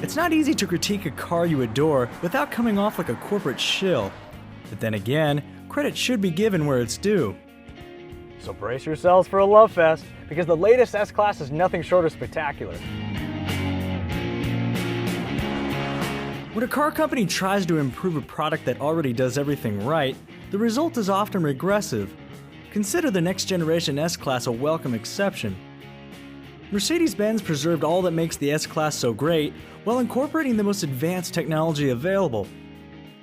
It's not easy to critique a car you adore without coming off like a corporate shill. But then again, credit should be given where it's due. So brace yourselves for a love fest, because the latest S-Class is nothing short of spectacular. When a car company tries to improve a product that already does everything right, the result is often regressive. Consider the next generation S-Class a welcome exception. Mercedes-Benz preserved all that makes the S-Class so great while incorporating the most advanced technology available.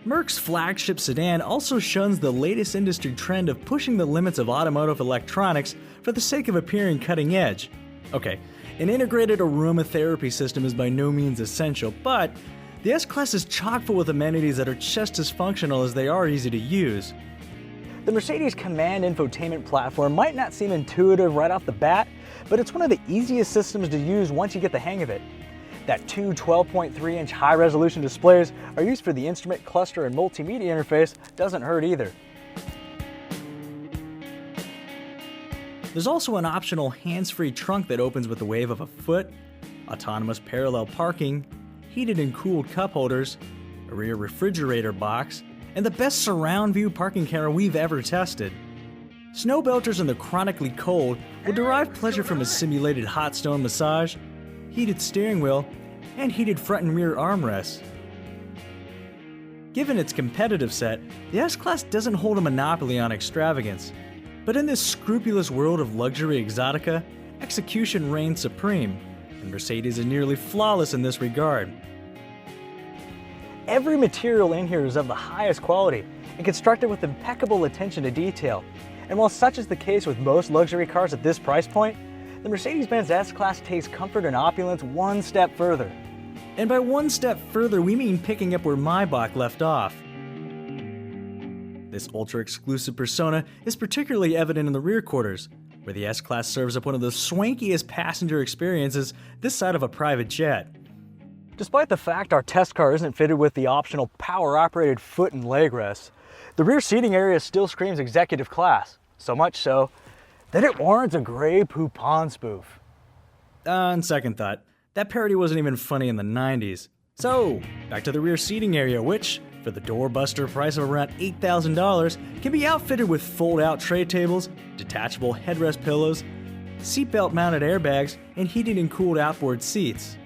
Merck's flagship sedan also shuns the latest industry trend of pushing the limits of automotive electronics for the sake of appearing cutting edge. Okay, an integrated aroma-therapy system is by no means essential, but the S-Class is chock full with amenities that are just as functional as they are easy to use. The Mercedes Command infotainment platform might not seem intuitive right off the bat, but it's one of the easiest systems to use once you get the hang of it. That two 12.3-inch high-resolution displays are used for the instrument cluster and multimedia interface doesn't hurt either. There's also an optional hands-free trunk that opens with the wave of a foot, autonomous parallel parking, heated and cooled cup holders, a rear refrigerator box, and the best surround view parking camera we've ever tested. Snow belters in the chronically cold will derive pleasure from a simulated hot stone massage, heated steering wheel, and heated front and rear armrests. Given its competitive set, the S-Class doesn't hold a monopoly on extravagance. But in this scrupulous world of luxury exotica, execution reigns supreme, and Mercedes is nearly flawless in this regard. Every material in here is of the highest quality and constructed with impeccable attention to detail. And while such is the case with most luxury cars at this price point, the Mercedes-Benz S-Class takes comfort and opulence one step further. And by one step further, we mean picking up where Maybach left off. This ultra-exclusive persona is particularly evident in the rear quarters, where the S-Class serves up one of the swankiest passenger experiences this side of a private jet. Despite the fact our test car isn't fitted with the optional power-operated foot and leg rests, the rear seating area still screams executive class, so much so that it warrants a Grey Poupon spoof. On second thought, that parody wasn't even funny in the 90s. So, back to the rear seating area, which, for the doorbuster price of around $8,000, can be outfitted with fold-out tray tables, detachable headrest pillows, seatbelt mounted airbags, and heated and cooled outboard seats.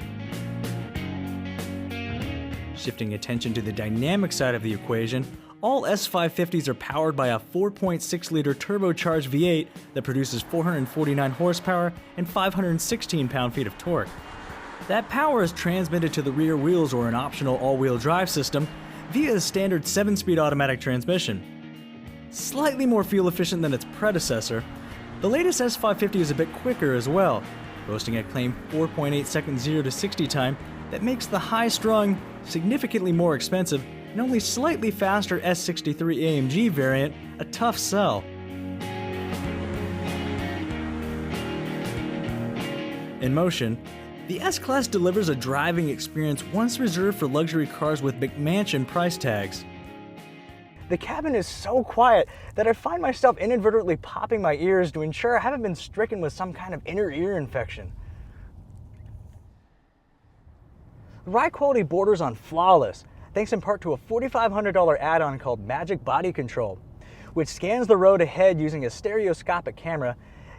Shifting attention to the dynamic side of the equation, all S550s are powered by a 4.6-liter turbocharged V8 that produces 449 horsepower and 516 pound-feet of torque. That power is transmitted to the rear wheels or an optional all-wheel drive system via a standard 7-speed automatic transmission. Slightly more fuel efficient than its predecessor, the latest S550 is a bit quicker as well, boasting a claimed 4.8 second 0 to 60 time that makes the high-strung, significantly more expensive, and only slightly faster S63 AMG variant a tough sell. In motion, the S-Class delivers a driving experience once reserved for luxury cars with McMansion price tags. The cabin is so quiet that I find myself inadvertently popping my ears to ensure I haven't been stricken with some kind of inner ear infection. The ride quality borders on flawless, thanks in part to a $4,500 add-on called Magic Body Control, which scans the road ahead using a stereoscopic camera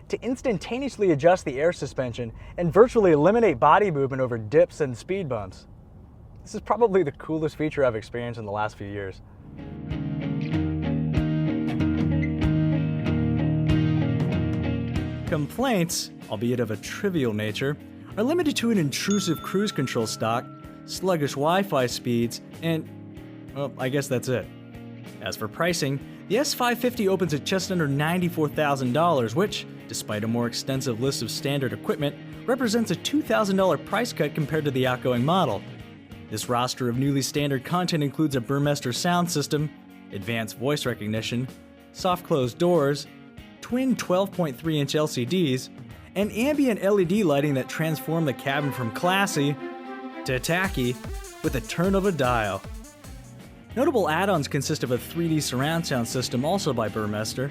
to instantaneously adjust the air suspension and virtually eliminate body movement over dips and speed bumps. This is probably the coolest feature I've experienced in the last few years. Complaints, albeit of a trivial nature, are limited to an intrusive cruise control stock, sluggish Wi-Fi speeds, and, well, I guess that's it. As for pricing, the S550 opens at just under $94,000, which, despite a more extensive list of standard equipment, represents a $2,000 price cut compared to the outgoing model. This roster of newly standard content includes a Burmester sound system, advanced voice recognition, soft closed doors, twin 12.3-inch LCDs, and ambient LED lighting that transform the cabin from classy to tacky with a turn of a dial. Notable add-ons consist of a 3D surround sound system also by Burmester,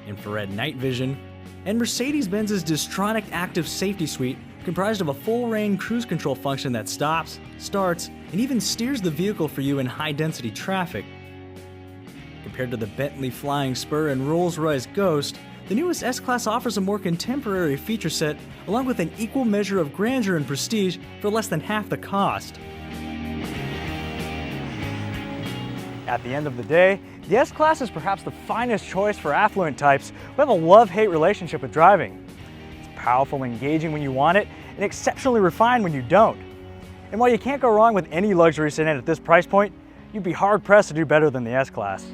infrared night vision, and Mercedes-Benz's Distronic Active Safety Suite comprised of a full-range cruise control function that stops, starts, and even steers the vehicle for you in high-density traffic. Compared to the Bentley Flying Spur and Rolls-Royce Ghost, the newest S-Class offers a more contemporary feature set along with an equal measure of grandeur and prestige for less than half the cost. At the end of the day, the S-Class is perhaps the finest choice for affluent types who have a love-hate relationship with driving. It's powerful and engaging when you want it, and exceptionally refined when you don't. And while you can't go wrong with any luxury sedan at this price point, you'd be hard-pressed to do better than the S-Class.